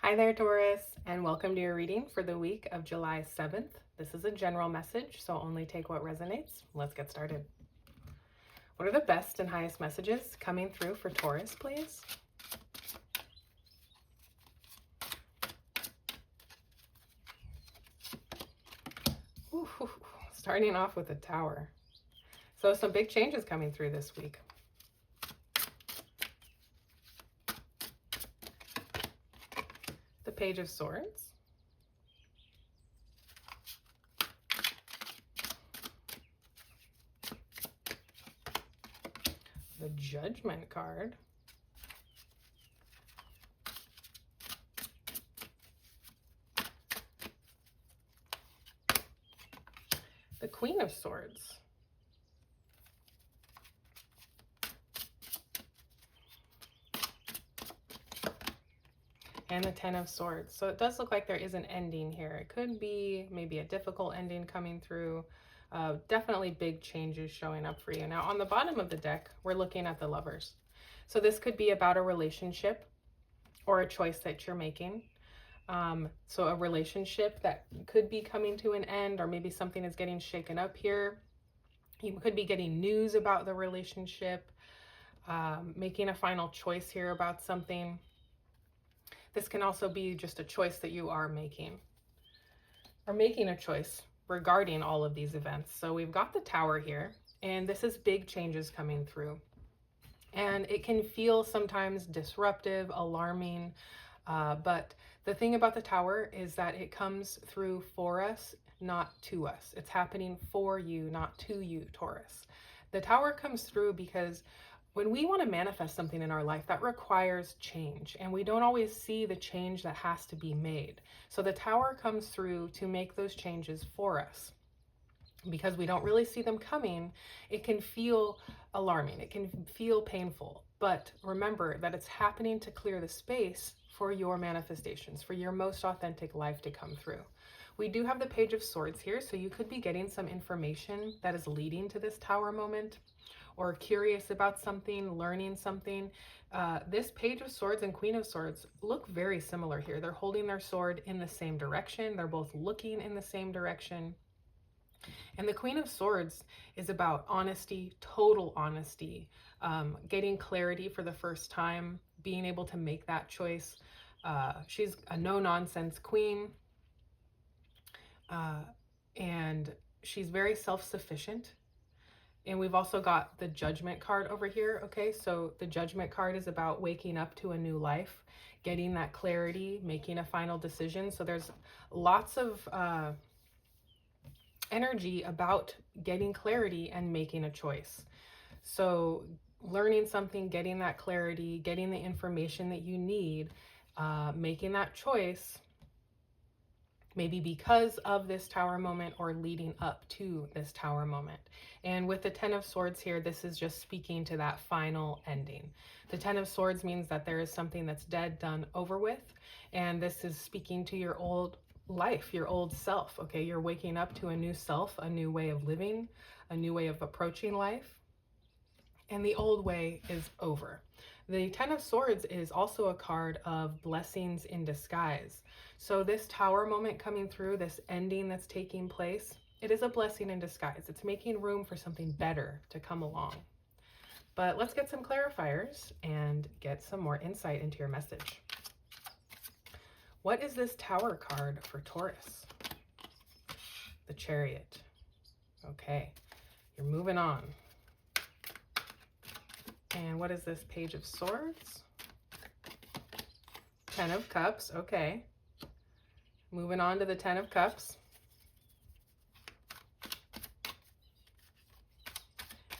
Hi there, Taurus, and welcome to your reading for the week of July 7th. This is a general message, so only take what resonates. Let's get started. What are the best and highest messages coming through for Taurus, please? Ooh, starting off with a Tower. So some big changes coming through this week. The Page of Swords. The Judgment card. The Queen of Swords. And the Ten of Swords. So it does look like there is an ending here. It could be maybe a difficult ending coming through. Definitely big changes showing up for you. Now on the bottom of the deck, we're looking at the Lovers. So this could be about a relationship or a choice that you're making. So a relationship that could be coming to an end, or maybe something is getting shaken up here. You could be getting news about the relationship, making a final choice here about something. This can also be just a choice that you are making, or making a choice regarding all of these events. So we've got the Tower here, and this is big changes coming through. And it can feel sometimes disruptive, alarming, but the thing about the Tower is that it comes through for us, not to us. It's happening for you, not to you, Taurus. The Tower comes through because when we want to manifest something in our life, that requires change, and we don't always see the change that has to be made. So the Tower comes through to make those changes for us. Because we don't really see them coming, it can feel alarming, it can feel painful. But remember that it's happening to clear the space for your manifestations, for your most authentic life to come through. We do have the Page of Swords here, so you could be getting some information that is leading to this Tower moment, or curious about something, learning something. This Page of Swords and Queen of Swords look very similar here. They're holding their sword in the same direction. They're both looking in the same direction. And the Queen of Swords is about honesty, total honesty, getting clarity for the first time, being able to make that choice. She's a no-nonsense queen, and she's very self-sufficient. And we've also got the Judgment card over here, okay? So the Judgment card is about waking up to a new life, getting that clarity, making a final decision. So there's lots of energy about getting clarity and making a choice. So learning something, getting that clarity, getting the information that you need, making that choice, maybe because of this Tower moment or leading up to this Tower moment. And with the Ten of Swords here, this is just speaking to that final ending. The Ten of Swords means that there is something that's dead, done, over with. And this is speaking to your old life, your old self, okay? You're waking up to a new self, a new way of living, a new way of approaching life. And the old way is over. The Ten of Swords is also a card of blessings in disguise. So this Tower moment coming through, this ending that's taking place, it is a blessing in disguise. It's making room for something better to come along. But let's get some clarifiers and get some more insight into your message. What is this Tower card for Taurus? The Chariot. Okay, you're moving on. And what is this Page of Swords? Ten of Cups, okay. Moving on to the Ten of Cups.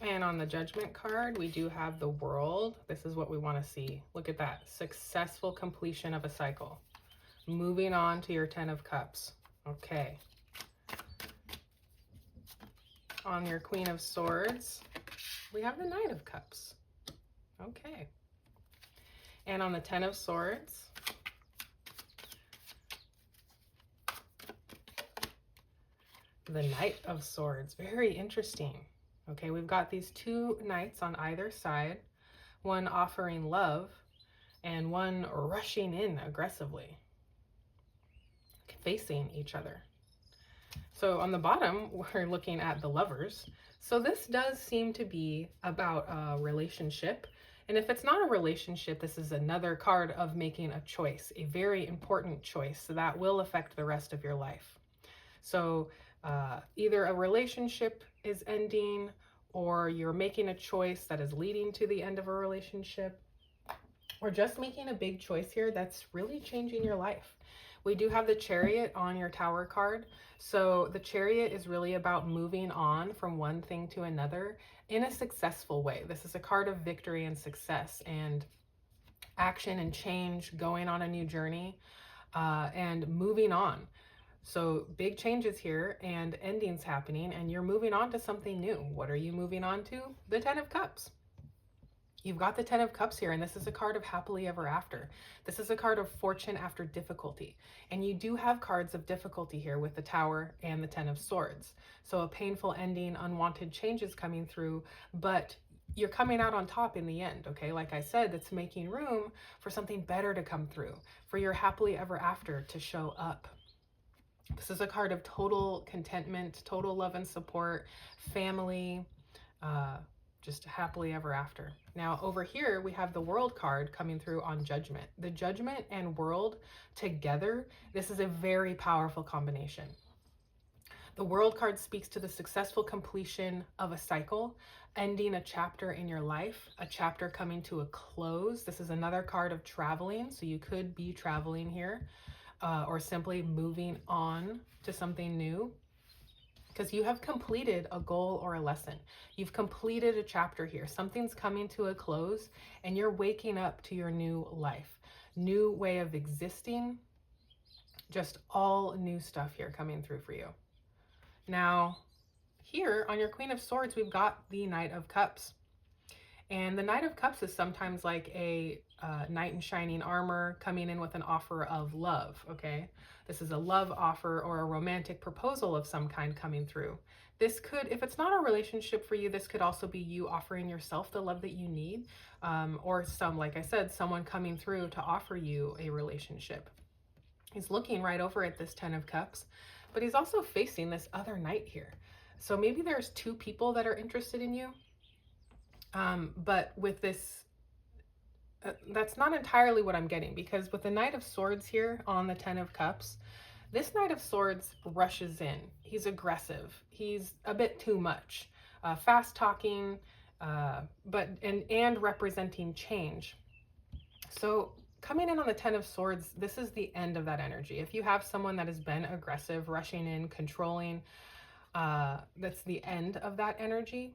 And on the Judgment card, we do have the World. This is what we want to see. Look at that, successful completion of a cycle. Moving on to your Ten of Cups, okay. On your Queen of Swords, we have the Knight of Cups. Okay. And on the Ten of Swords, the Knight of Swords. Very interesting. Okay, we've got these two knights on either side, one offering love and one rushing in aggressively. facing each other. So on the bottom, we're looking at the Lovers. So this does seem to be about a relationship. And if it's not a relationship, this is another card of making a choice, a very important choice that will affect the rest of your life. So either a relationship is ending, or you're making a choice that is leading to the end of a relationship, or just making a big choice here that's really changing your life. We do have the Chariot on your Tower card. So the Chariot is really about moving on from one thing to another in a successful way. This is a card of victory and success and action and change, going on a new journey and moving on. So big changes here and endings happening, and you're moving on to something new. What are you moving on to? The Ten of Cups. You've got the Ten of Cups here, and this is a card of happily ever after. This is a card of fortune after difficulty. And you do have cards of difficulty here with the Tower and the Ten of Swords. So a painful ending, unwanted changes coming through, but you're coming out on top in the end, okay? Like I said, that's making room for something better to come through, for your happily ever after to show up. This is a card of total contentment, total love and support, family, just happily ever after. Now over here, we have the World card coming through on Judgment. The Judgment and World together, this is a very powerful combination. The World card speaks to the successful completion of a cycle, ending a chapter in your life, a chapter coming to a close. This is another card of traveling, so you could be traveling here, or simply moving on to something new, because you have completed a goal or a lesson. You've completed a chapter here. Something's coming to a close, and you're waking up to your new life, new way of existing, just all new stuff here coming through for you. Now, here on your Queen of Swords, we've got the Knight of Cups. And the Knight of Cups is sometimes like a knight in shining armor coming in with an offer of love, okay? This is a love offer or a romantic proposal of some kind coming through. This could, if it's not a relationship for you, this could also be you offering yourself the love that you need, or like I said, someone coming through to offer you a relationship. He's looking right over at this Ten of Cups, but he's also facing this other knight here. So maybe there's two people that are interested in you. But with this, that's not entirely what I'm getting, because with the Knight of Swords here on the Ten of Cups, this Knight of Swords rushes in. He's aggressive. He's a bit too much, fast talking, and representing change. So coming in on the Ten of Swords, this is the end of that energy. If you have someone that has been aggressive, rushing in, controlling, that's the end of that energy.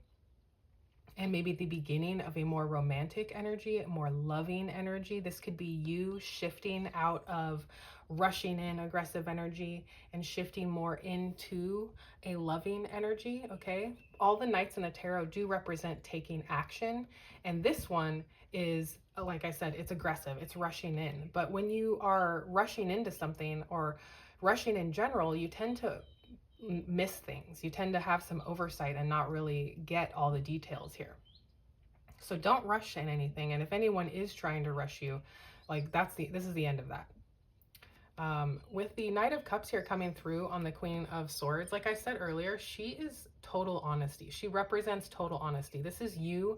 And maybe the beginning of a more romantic energy, a more loving energy. This could be you shifting out of rushing in aggressive energy and shifting more into a loving energy, okay? All the Knights in the Tarot do represent taking action. And this one is, like I said, it's aggressive, it's rushing in. But when you are rushing into something or rushing in general, you tend to miss things. You tend to have some oversight and not really get all the details here. So don't rush in anything. And if anyone is trying to rush you, like this is the end of that. With the Knight of Cups here coming through on the Queen of Swords, like I said earlier, she is total honesty. She represents total honesty. This is you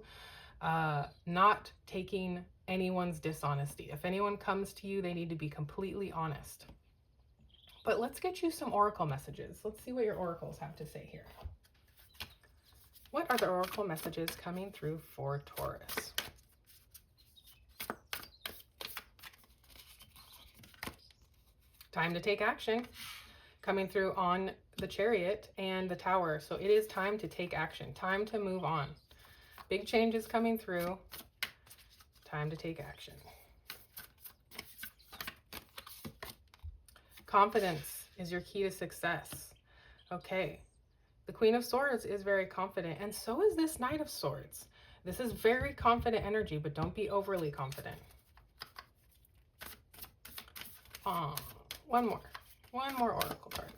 not taking anyone's dishonesty. If anyone comes to you, they need to be completely honest. But let's get you some oracle messages. Let's see what your oracles have to say here. What are the oracle messages coming through for Taurus? Time to take action. Coming through on the Chariot and the Tower. So it is time to take action. Time to move on. Big changes coming through. Time to take action. Confidence is your key to success. Okay. The Queen of Swords is very confident, and so is this Knight of Swords. This is very confident energy, but don't be overly confident. One more oracle card.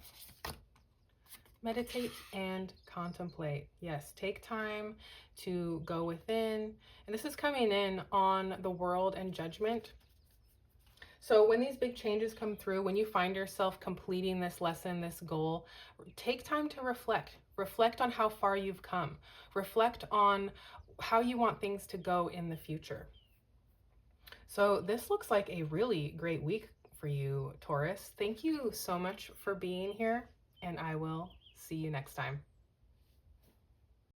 Meditate and contemplate. Yes, take time to go within. And this is coming in on the World and Judgment. So when these big changes come through, when you find yourself completing this lesson, this goal, take time to reflect. Reflect on how far you've come. Reflect on how you want things to go in the future. So this looks like a really great week for you, Taurus. Thank you so much for being here, and I will see you next time.